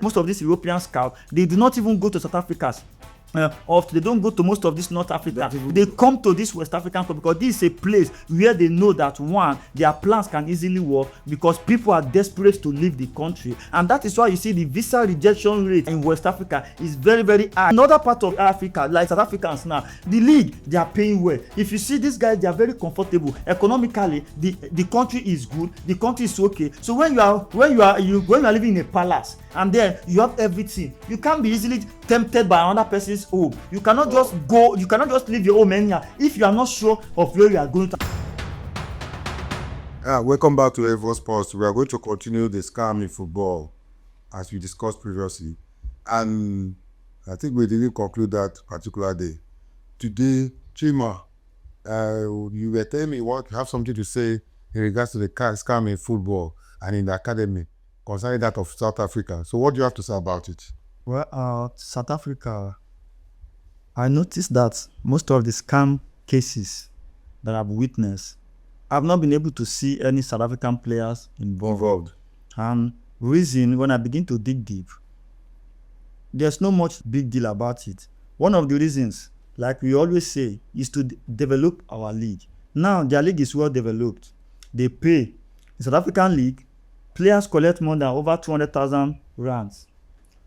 Most of these European scouts, they do not even go to South Africa. Or they don't go to most of this North Africa. They come to this West African country because this is a place where they know that one, their plans can easily work because people are desperate to leave the country, and that is why you see the visa rejection rate in West Africa is very, very high. In other parts of Africa, like South Africans now, the league, they are paying well. If you see these guys, they are very comfortable economically. The country is good. The country is okay. So when you are living in a palace and then you have everything, you can't be easily tempted by another person's home. You cannot just go. You cannot just leave your home anyhow if you are not sure of where you are going to. Welcome back to EVO SPORTS. We are going to continue the scam in football as we discussed previously, and I think we didn't conclude that particular day. Today, Chima, you were telling me you have something to say in regards to the scam in football and in the academy concerning that of South Africa. So what do you have to say about it? Well, South Africa, I noticed that most of the scam cases that I've witnessed, I've not been able to see any South African players involved. And reason, when I begin to dig deep, there's not much big deal about it. One of the reasons, like we always say, is to develop our league. Now, their league is well developed. They pay. In South African league, players collect more than over 200,000 rands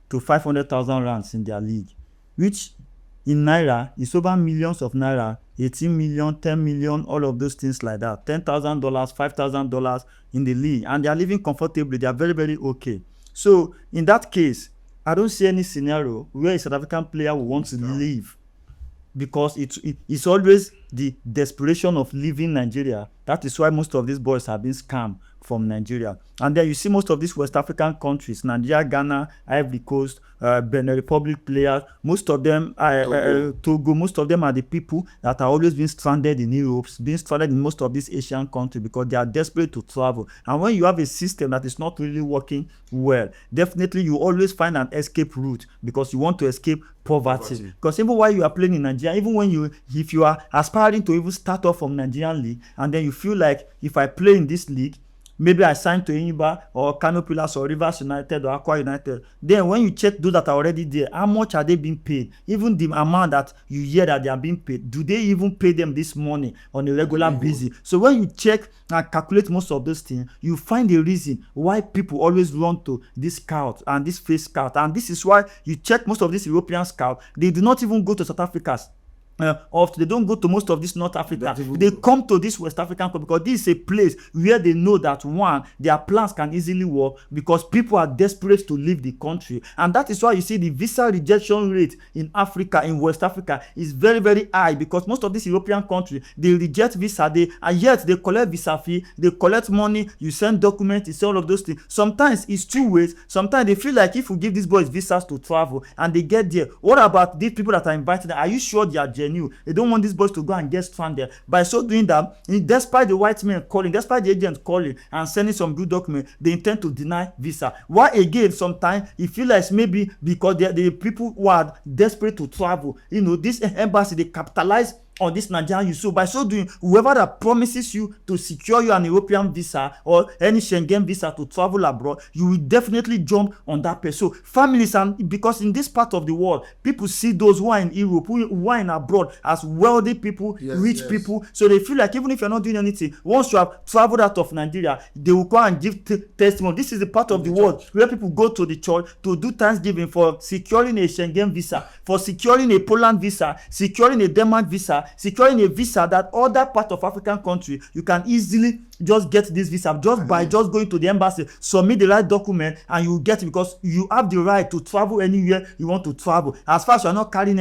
to 500,000 rands in their league, which in Naira is over millions of Naira, 18 million, 10 million, all of those things like that. $10,000, $5,000 in the league, and they are living comfortably. They are very, very okay. So in that case, I don't see any scenario where a South African player will want to leave, because it's always the desperation of leaving Nigeria. That is why most of these boys have been scammed from Nigeria. And then you see most of these West African countries, Nigeria, Ghana, Ivory Coast, Benin Republic players, most of them, Togo, most of them are the people that are always being stranded in Europe, being stranded in most of these Asian countries because they are desperate to travel. And when you have a system that is not really working well, definitely you always find an escape route because you want to escape poverty. Because even while you are playing in Nigeria, even if you are aspiring to even start off from Nigerian league, and then you feel like, if I play in this league, maybe I sign to Enyimba or Kano Pillars or Rivers United or Akwa United. Then when you check those that are already there, how much are they being paid? Even the amount that you hear that they are being paid, do they even pay them this money on a regular basis? So when you check and calculate most of those things, you find a reason why people always run to this scout and this face scout. And this is why you check most of these European scouts, they do not even go to South Africa. Or they don't go to most of this North Africa. They come to this West African country because this is a place where they know that one, their plans can easily work because people are desperate to leave the country. And that is why you see the visa rejection rate in Africa, in West Africa, is very, very high, because most of these European countries, they reject visa, and yet they collect visa fee, they collect money, you send documents, it's all of those things. Sometimes it's two ways. Sometimes they feel like if you give these boys visas to travel and they get there, what about these people that are invited? Are you sure they are genuine? They don't want these boys to go and get stranded. By so doing that, despite the white men calling, despite the agents calling and sending some good documents, they intend to deny visa. Why again? Sometimes it feels like maybe because the people who are desperate to travel, this embassy, they capitalize on this Nigerian issue. So by so doing, whoever that promises you to secure you an European visa or any Schengen visa to travel abroad, you will definitely jump on that person. So families, and because in this part of the world, people see those who are in Europe, who are in abroad, as wealthy people, rich people. So they feel like even if you're not doing anything, once you have traveled out of Nigeria, they will come and give testimony. This is the part of the world where people go to the church to do thanksgiving for securing a Schengen visa, for securing a Poland visa, securing a Denmark visa, securing a visa that other part of African country, you can easily just get this visa just by just going to the embassy, submit the right document, and you get it, because you have the right to travel anywhere you want to travel, as far as you are not carrying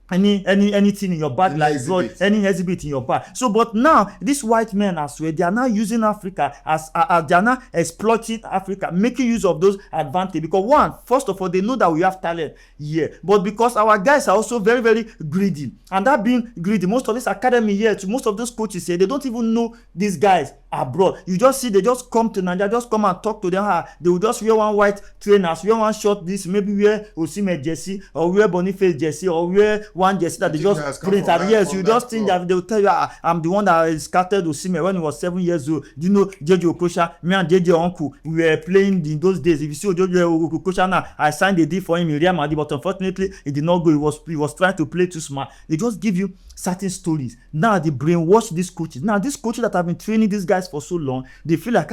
anything in your bag, like blood, any exhibit in your bag. So but now these white men as well, they are now using Africa as they are now exploiting Africa, making use of those advantage, because one, first of all, they know that we have talent here, but because our guys are also very, very greedy, and that being greedy, most of this academy here, to most of those coaches here, they don't even know these guys abroad. You just see they just come to Nigeria, just come and talk to them. They will just wear one white trainers, wear one short this, maybe wear Osimhen jersey or wear Boniface jersey or wear one jersey that they just print. And yes, you just think that they will tell you, I'm the one that scattered Osimhen when he was 7 years old. Do you know JJ Okocha? Me and JJ uncle, we were playing in those days. If you see JJ Okocha now, I signed a deal for him in Real Madrid, but unfortunately he did not go. He was trying to play too smart. They just give you certain stories. Now they brainwash these coaches. Now these coaches that have been training these guys for so long, they feel like,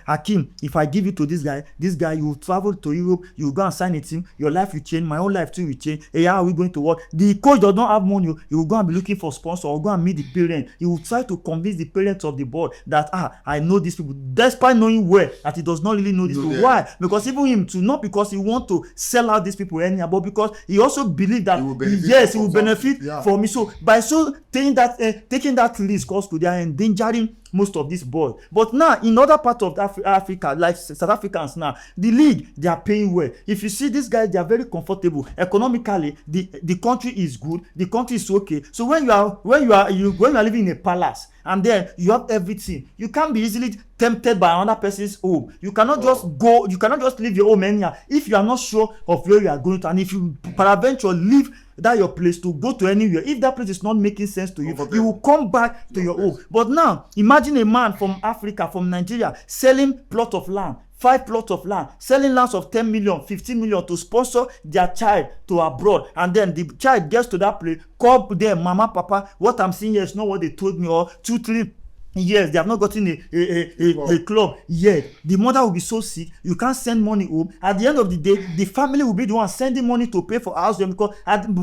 Hakim, if I give you to this guy, you will travel to Europe, you will go and sign a team, your life will change, my own life too will change. Hey, how are we going to work? The coach does not have money. He will go and be looking for sponsor or go and meet the parents. He will try to convince the parents of the board that I know these people, despite knowing well that he does not really know these people. Why? Because even him too, not because he want to sell out these people anyhow, but because he also believes that he will benefit from it. So by taking that risk also, they are endangering most of these boys. But now in other parts of Africa, like South Africans now, the league, they are paying well. If you see these guys, they are very comfortable economically. The country is good, the country is okay. So when you are living in a palace and then you have everything, you can't be easily tempted by another person's home. You cannot just leave your home anyhow if you are not sure of where you are going to. And if you peradventure leave that your place to go to anywhere, if that place is not making sense to you, you will come back to your home. But now imagine a man from Africa, from Nigeria, selling plot of land, 5 plots of land, selling lands of 10 million, 15 million to sponsor their child to abroad, and then the child gets to that place, call them, mama, papa, what I'm seeing here is not what they told me, or 2-3 years they have not gotten a club yet. The mother will be so sick, you can't send money home. At the end of the day, the family will be the one sending money to pay for house rent, because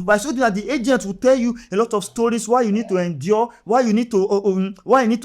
by so doing that, the agent will tell you a lot of stories why you need to endure, why you need to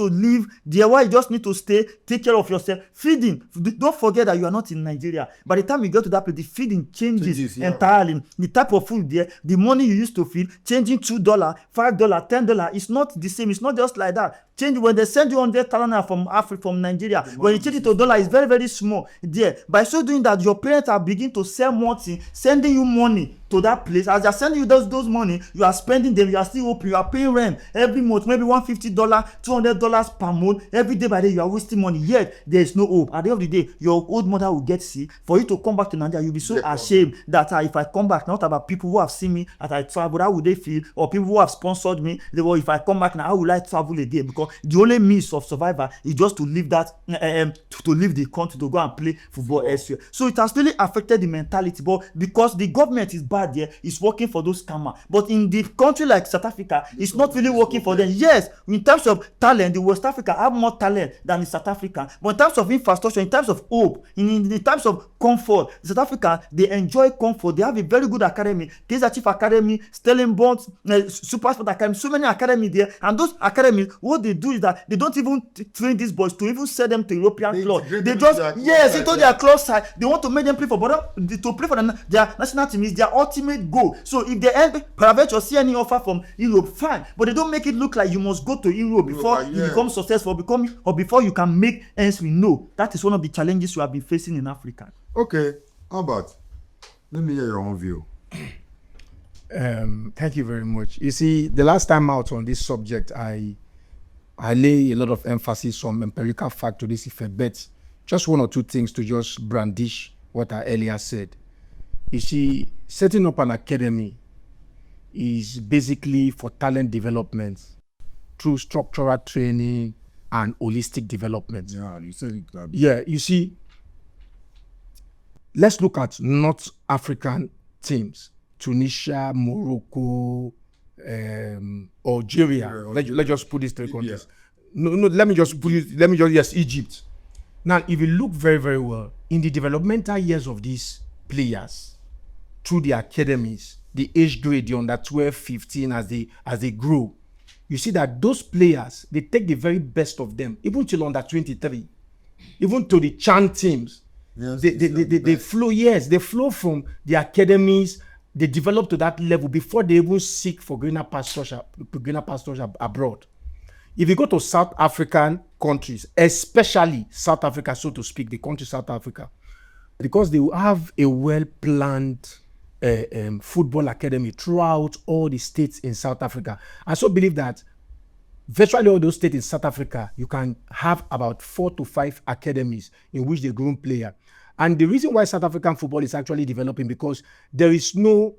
live there, why you just need to stay, take care of yourself. Feeding, don't forget that you are not in Nigeria. By the time you go to that place, the feeding changes entirely. The type of food there, the money you used to feed, changing $2, $5, $10, it's not the same. It's not just like that. Change when they send you 100,000 naira from Africa, from Nigeria, when you change it to dollar, it's very, very small there. By so doing that, your parents are beginning to sell more things, sending you money to that place. As they are sending you those money, you are spending them, you are still open, you are paying rent every month, maybe $150, $200 per month. Every day by day, you are wasting money, yet there is no hope. At the end of the day, your old mother will get sick. For you to come back to Nigeria, you'll be so ashamed that if I come back, not about people who have seen me as I travel, how would they feel? Or people who have sponsored me, if I come back now, how will I travel again? Because the only means of survival is just to leave that to leave the country to go and play football elsewhere. So it has really affected the mentality, but because the government is bad there, it's working for those scammers. But in the country like South Africa, it's not really working for them. Yes, in terms of talent, the West Africa have more talent than in South Africa, but in terms of infrastructure, in terms of hope, in terms of comfort, South Africa, they enjoy comfort. They have a very good academy, Kaizer Chiefs Academy, Stellenbosch, Super Sport Academy, so many academies there. And those academies, what they do is that they don't even train these boys to even send them to European clubs. They just into their club side. They want to make them play for, but to play for their national team is their ultimate goal. So if they end private or see any offer from Europe, fine, but they don't make it look like you must go to Europe before you become successful, before you can make ends meet. No, that is one of the challenges we have been facing in Africa. Okay, Albert, let me hear your own view. Thank you very much. You see, the last time out on this subject, I lay a lot of emphasis on empirical fact to this effect, but just one or two things to just brandish what I earlier said. You see, setting up an academy is basically for talent development through structural training and holistic development. Yeah, you said it. Yeah, you see, let's look at North African teams, Tunisia, Morocco, Algeria. Let's just put these three countries. No, let me just yes, Egypt. Now, if you look very, very well, in the developmental years of these players, through the academies, the age grade, the under 12, 15, as they grow, you see that those players, they take the very best of them, even till under 23, even to the CHAN teams. Yes, they flow from the academies. They develop to that level before they even seek for greener pastures abroad. If you go to South African countries, especially South Africa, so to speak, the country South Africa, because they will have a well-planned football academy throughout all the states in South Africa. I so believe that virtually all those states in South Africa, you can have about 4 to 5 academies in which they groom player. And the reason why South African football is actually developing, because there is no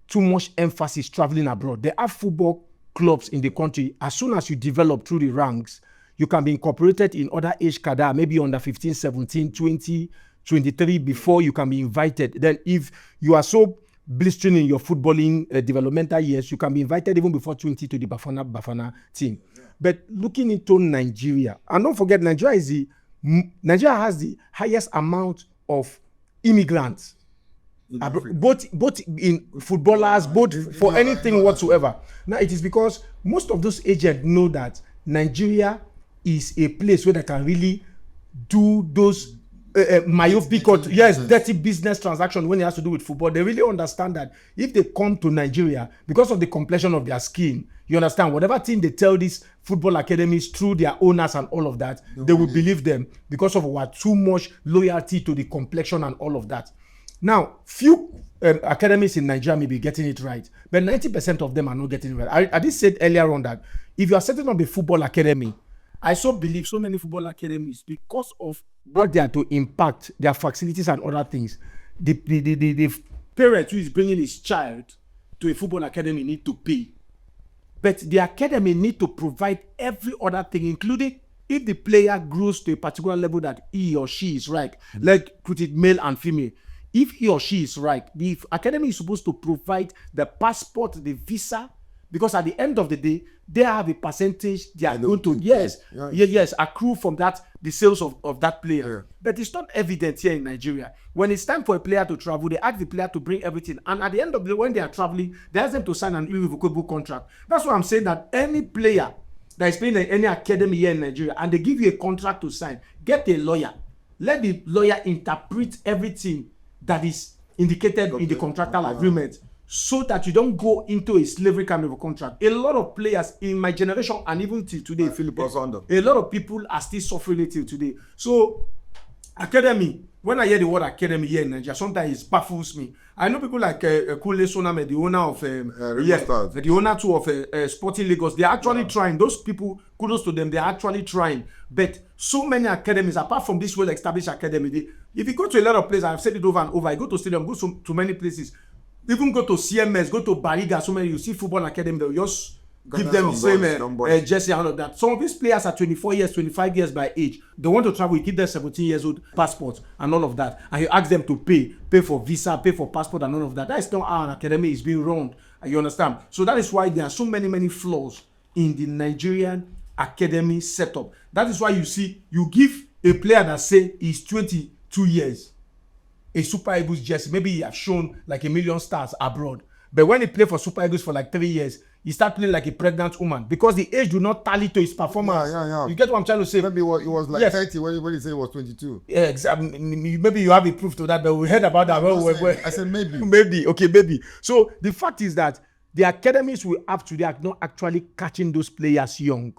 too much emphasis traveling abroad. There are football clubs in the country. As soon as you develop through the ranks, you can be incorporated in other age cadre, maybe under 15, 17, 20, 23 before you can be invited. Then if you are so blistering in your footballing developmental years, you can be invited even before 20 to the Bafana team. But looking into Nigeria, and don't forget, Nigeria has the highest amount of immigrants, both in footballers, both for anything whatsoever. Now it is because most of those agents know that Nigeria is a place where they can really do those myopic or dirty business transaction when it has to do with football. They really understand that if they come to Nigeria, because of the complexion of their skin, you understand, whatever thing they tell these football academies through their owners and all of that, they will believe them because of our too much loyalty to the complexion and all of that. Now, few academies in Nigeria may be getting it right, but 90% of them are not getting it right. I did say earlier on that if you are setting up a football academy, I so believe so many football academies, because of what they are to impact, their facilities and other things, the parent who is bringing his child to a football academy need to pay. But the academy need to provide every other thing, including if the player grows to a particular level that he or she is right, like put it male and female. If he or she is right, the academy is supposed to provide the passport, the visa, because at the end of the day, they have a percentage they are going to accrue from that, the sales of that player. Yeah. But it's not evident here in Nigeria. When it's time for a player to travel, they ask the player to bring everything. And at the end of the day, when they are traveling, they ask them to sign an irrevocable contract. That's why I'm saying that any player that is playing in any academy here in Nigeria and they give you a contract to sign, get a lawyer. Let the lawyer interpret everything that is indicated in the contractual agreement, so that you don't go into a slavery kind of a contract. A lot of players in my generation and even till today, a lot of people are still suffering it till today. So, academy, when I hear the word academy here in Nigeria, sometimes it baffles me. I know people like Kule Soname, the owner of the owner too of Sporting Lagos. They're actually trying. Those people, kudos to them, they're actually trying. But so many academies, apart from this well-established academy, if you go to a lot of places, I've said it over and over, I go to stadium, go to many places, even go to CMS, go to Bariga, so many, you see football academy, they'll just give them the same jersey and all of that. Some of these players are 24 years, 25 years by age. They want to travel, you give them 17 years old passports and all of that. And you ask them to pay for visa, pay for passport and all of that. That is not how an academy is being run. You understand? So that is why there are so many flaws in the Nigerian academy setup. That is why you see, you give a player that say he's 22 years, a Super Eagles jersey, maybe he has shown like 1 million stars abroad. But when he played for Super Eagles for like 3 years, he started playing like a pregnant woman because the age do not tally to his performance. Yeah. You get what I'm trying to say? Maybe it was like 30 when he said he was 22. Yeah, exactly. Maybe you have a proof to that, but we heard about that. I said maybe. Maybe. So the fact is that the academies we have today are not actually catching those players young.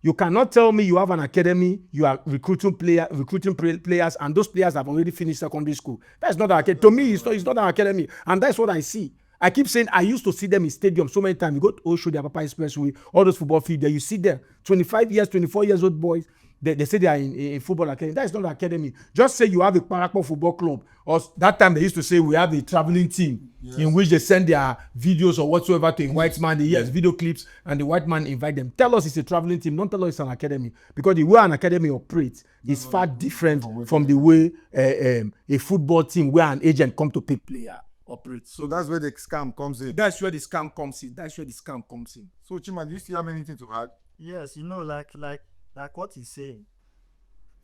You cannot tell me you have an academy, you are recruiting players, and those players have already finished secondary school. That's not an academy. To me, it's not an academy. And that's what I see. I keep saying I used to see them in stadium so many times. You go to Osho, the Papa Expressway, all those football fields there, you see them, 25 years, 24 years old boys, they say they are in football academy. That is not an academy. Just say you have a Parapo football club. Or that time they used to say we have a traveling team in which they send their videos or whatsoever to a white man. Video clips, and the white man invite them. Tell us it's a traveling team. Don't tell us it's an academy. Because the way an academy operates is far different from the way a football team where an agent come to pick player operates. So that's where the scam comes in. That's where the scam comes in. So Chima, do you still have anything to add? Yes, like what he's saying.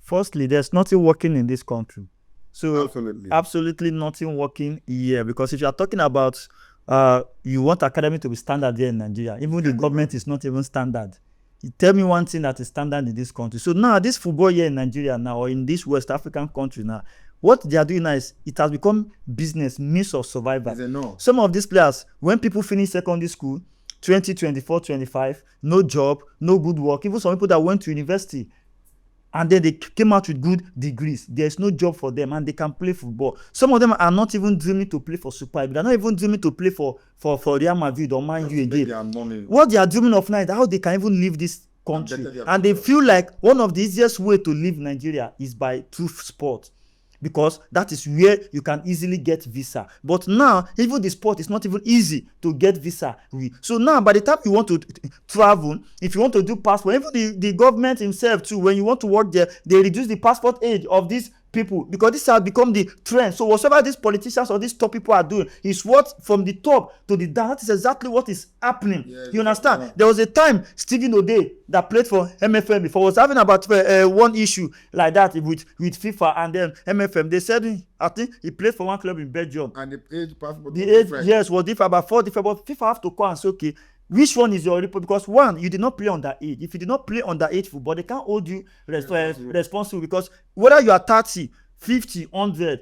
Firstly, there's nothing working in this country. So absolutely nothing working here. Because if you are talking about you want academy to be standard here in Nigeria, even the government is not even standard. You tell me one thing that is standard in this country. So now this football here in Nigeria now, or in this West African country now, what they are doing now is it has become business, means of survival. No. Some of these players, when people finish secondary school, 20, 24, 25, no job, no good work. Even some people that went to university and then they came out with good degrees. There's no job for them and they can play football. Some of them are not even dreaming to play for Super Eagles. They're not even dreaming to play for Real Madrid or Man U again. What they are dreaming of now is how they can even leave this country, better and they feel like one of the easiest way to leave Nigeria is by through sport, because that is where you can easily get visa. But now, even the sport is not even easy to get visa. So now, by the time you want to travel, if you want to do passport, even the government himself too, when you want to work there, they reduce the passport age of these people, because this has become the trend. So whatever these politicians or these top people are doing is what from the top to the down. That is exactly what is happening. You understand? There was a time Stephen O'Day that played for MFM before was having about one issue like that with FIFA and then MFM. They said I think he played for one club in Belgium. And the age passport. The age, yes, was different, about 4 different. But FIFA have to call and say, okay, which one is your report? Because one, you did not play underage. If you did not play underage football, they can't hold you responsible, because whether you are 30, 50, 100,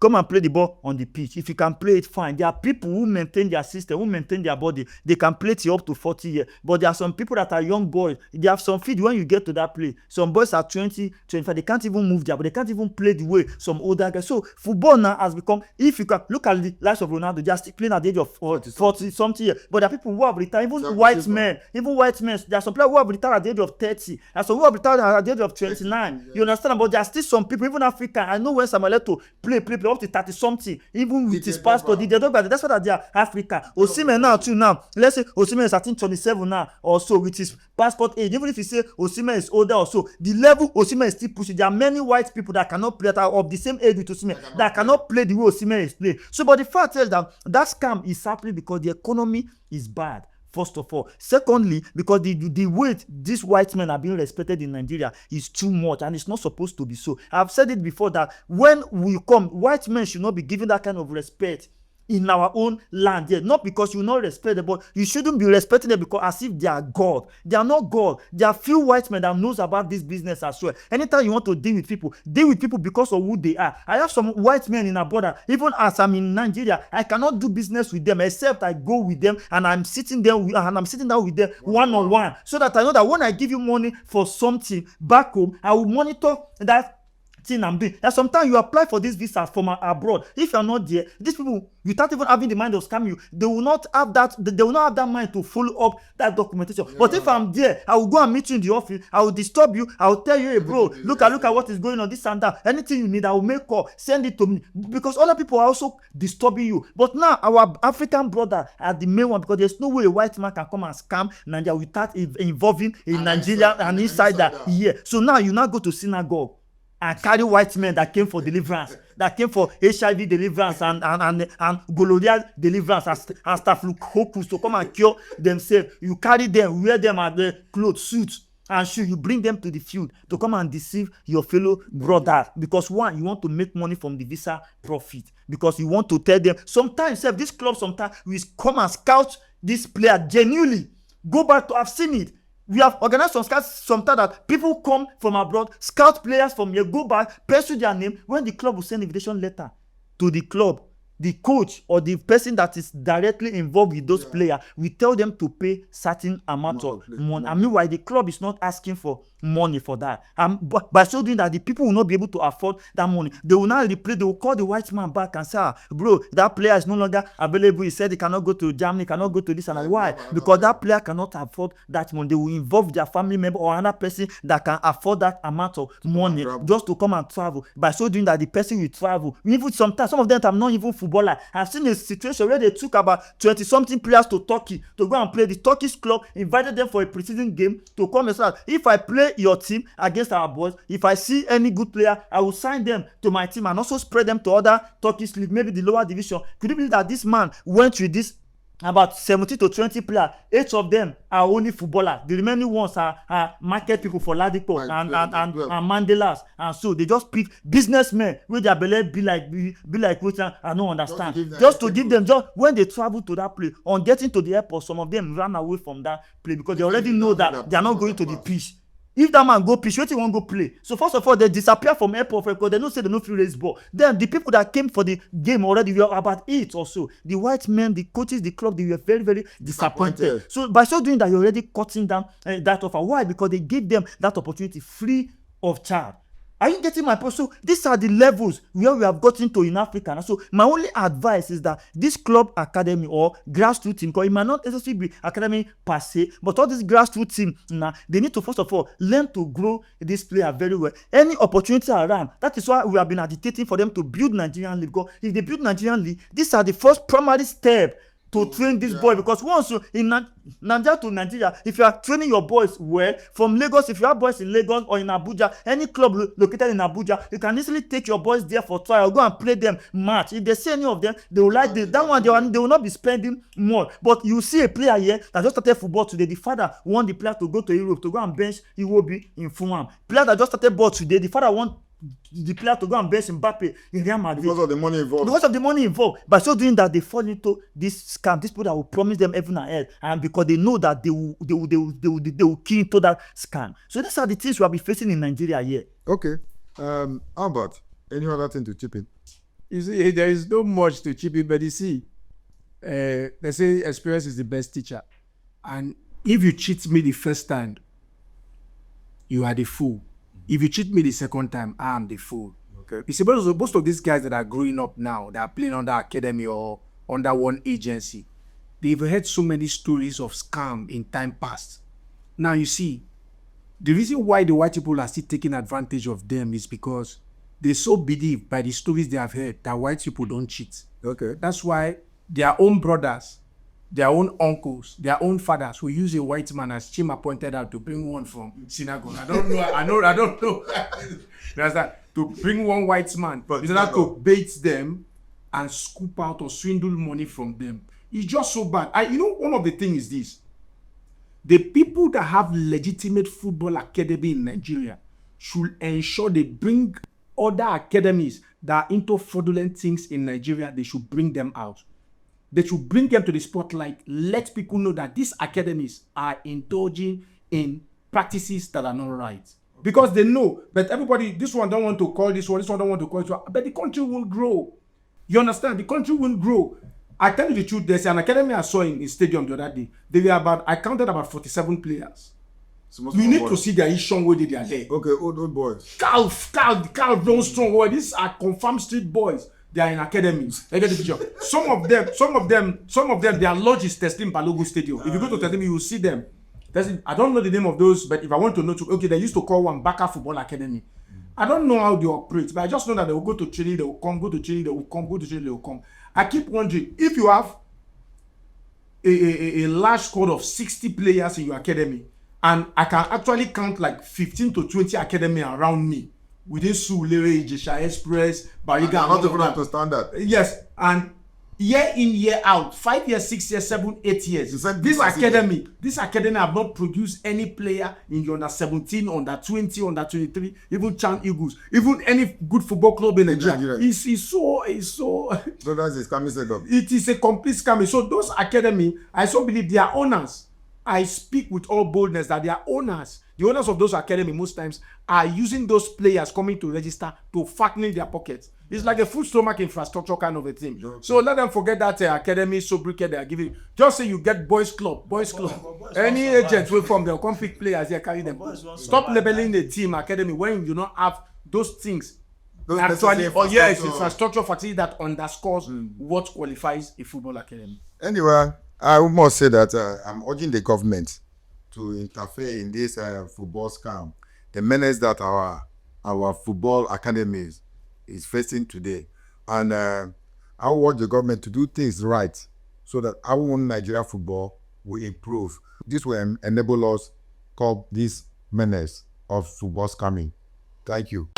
come and play the ball on the pitch. If you can play it, fine. There are people who maintain their system, who maintain their body. They can play till up to 40 years. But there are some people that are young boys. They have some feet when you get to that play. Some boys are 20, 25. They can't even move there, but they can't even play the way some older guys. So football now has become, if you can look at the likes of Ronaldo, they are still playing at the age of 40 something years. But there are people who have retired, even white men. There are some players who have retired at the age of 30. There are some who have retired at the age of 29. You understand? But there are still some people, even African. I know when Samuel Eto'o play up to 30 something, even with his passport, they don't got. That's why they are Africa. Osimhen now too. Now let's say Osimhen is I think 27 now or so with his passport age. Even if you say Osimhen is older or so, the level Osimhen is still pushing. There are many white people that cannot play, that are of the same age with Osimhen, that cannot play the way Osimhen is playing. So, but the fact is that scam is happening because the economy is bad. First of all. Secondly, because the weight these white men are being respected in Nigeria is too much, and it's not supposed to be so. I've said it before that when we come, white men should not be given that kind of respect in our own land. Yeah, not because you not respect them, but you shouldn't be respecting them because as if they are God. They are not God. There are few white men that knows about this business as well. Anytime you want to deal with people because of who they are. I have some white men in our border. Even as I'm in Nigeria, I cannot do business with them except I go with them and I'm sitting down with them one-on-one, so that I know that when I give you money for something back home, I will monitor that thing I'm doing. And sometimes you apply for this visa from abroad. If you're not there, these people, without even having the mind of scam you, they will not have that mind to follow up that documentation. Yeah. But if I'm there, I will go and meet you in the office. I will disturb you. I will tell you, hey bro, look at what is going on, this and that. Anything you need, I will make call, send it to me, because other people are also disturbing you. But now our African brother are the main one, because there's no way a white man can come and scam Nigeria without involving a Nigerian and insider here. So now you now go to synagogue and carry white men that came for deliverance, that came for HIV deliverance and gonorrhea deliverance and staphylococcus to come and cure themselves. You carry them, wear them as the clothes, suits and shoes. You bring them to the field to come and deceive your fellow brother, because one, you want to make money from the visa profit, because you want to tell them. Sometimes this club sometimes will come and scout this player genuinely. Go back to, I've seen it. We have organized some scouts sometimes that people come from abroad, scout players from here, go back, pencil their name. When the club will send invitation letter to the club, the coach or the person that is directly involved with those players, we tell them to pay certain amount of money. I mean, why the club is not asking for money for that. But by so doing that, the people will not be able to afford that money. They will now replay, they will call the white man back and say, bro, that player is no longer available. He said he cannot go to Germany, cannot go to this and that. Why? Because that player cannot afford that money. They will involve their family member or another person that can afford that amount of money just to come and travel. By so doing that, the person will travel. Even sometimes, some of them are not even footballer. I've seen a situation where they took about 20-something players to Turkey to go and play. The Turkish club invited them for a preseason game to come and say, if I play your team against our boys, if I see any good player, I will sign them to my team and also spread them to other Turkish league, maybe the lower division. Could you believe that this man went with this about 17 to 20 players? 8 of them are only footballers. The remaining ones are market people for Ladipo and Mandelas. And so they just pick businessmen with their belly be like which I don't understand. Just to give them, just when they travel to that place, on getting to the airport, some of them ran away from that place because they already know that they are not going to the pitch. If that man go pitch, what you want go play? So first of all, they disappear from airport because they don't say they don't feel raise ball. Then the people that came for the game already were about 8 or so. The white men, the coaches, the club, they were very, very disappointed. So by so doing that, you're already cutting down that offer. Why? Because they gave them that opportunity free of charge. Are you getting my point? So these are the levels where we have gotten to in Africa. And so my only advice is that this club academy or grassroots team, because it might not necessarily be academy per se, but all these grassroots team, they need to first of all learn to grow this player very well. Any opportunity around, that is why we have been agitating for them to build Nigerian league. Because if they build Nigerian league, these are the first primary step to train this boy, because once you in Nigeria to Nigeria, if you are training your boys well from Lagos, if you have boys in Lagos or in Abuja, any club located in Abuja, you can easily take your boys there for trial, go and play them match. If they see any of them, they will like that one. They will not be spending more. But you see a player here that just started football today. The father want the player to go to Europe to go and bench Iwobi in Fulham. Player that just started ball today, the father want the player to go and bench Mbappe in Real Madrid because of the money involved. Because of the money involved. By so doing that, they fall into this scam. These people that will promise them heaven and earth, and because they know that they will key into that scam. So these are the things we have been facing in Nigeria here. Okay, Albert, any other thing to chip in? You see, there is no much to chip in, but you see, they say experience is the best teacher. And if you cheat me the first time, you are the fool. If you cheat me the second time, I am the fool. Okay. You see, most of these guys that are growing up now, that are playing under academy or under one agency, they've heard so many stories of scam in time past. Now you see, the reason why the white people are still taking advantage of them is because they so believe by the stories they have heard that white people don't cheat. Okay. That's why their own brothers, their own uncles, their own fathers who use a white man, as Chima pointed out, to bring one from synagogue. I don't know. That's that. To bring one white man, but in order to bait them and scoop out or swindle money from them. It's just so bad. One of the things is this. The people that have legitimate football academy in Nigeria should ensure they bring other academies that are into fraudulent things in Nigeria. They should bring them out. They should bring them to the spotlight. Let people know that these academies are indulging in practices that are not right. Because they know, but everybody, this one don't want to call this one don't want to call this one, but the country will grow. You understand? The country will grow. I tell you the truth, there's an academy I saw in stadium the other day. I counted about 47 players. You need to see their issue where they are there. Okay, old boys. Carl, don't strong. Well, these are confirmed street boys. They are in academies. They get the picture. Some of them, their lodge is Teslim Balogun Stadium. If you go to Teslim, you will see them. I don't know the name of those, but if I want to know, they used to call one Baka Football Academy. I don't know how they operate, but I just know that they will go to training, they will come, go to training, they will come, go to training, they will come. I keep wondering, if you have a large squad of 60 players in your academy, and I can actually count like 15 to 20 academy around me, within Sulere, Ijesha Express, Bariga, not even up to standard. Yes, and year in, year out, 5 years, 6 years, 7, 8 years. This academy have not produced any player in the under 17, under 20, under 23, even Chan Eagles, even any good football club in Nigeria. It's so. So that's a scamming setup. It is a complete scamming. So those academy, I so believe their owners. I speak with all boldness that their owners, the owners of those academy, most times are using those players coming to register to fatten their pockets. It's like a food stomach infrastructure kind of a thing. Okay. So let them forget that academy sobriquet they are giving. Just say you get boys club. Boys Any agent will from they'll come pick players here, carry them. Stop labeling the team academy when you don't have those things. Actually, infrastructure facility that underscores what qualifies a football academy. Anyway, I must say that I'm urging the government to interfere in this football scam, the menace that our football academies is facing today. And I want the government to do things right so that our own Nigeria football will improve. This will enable us to curb this menace of football scamming. Thank you.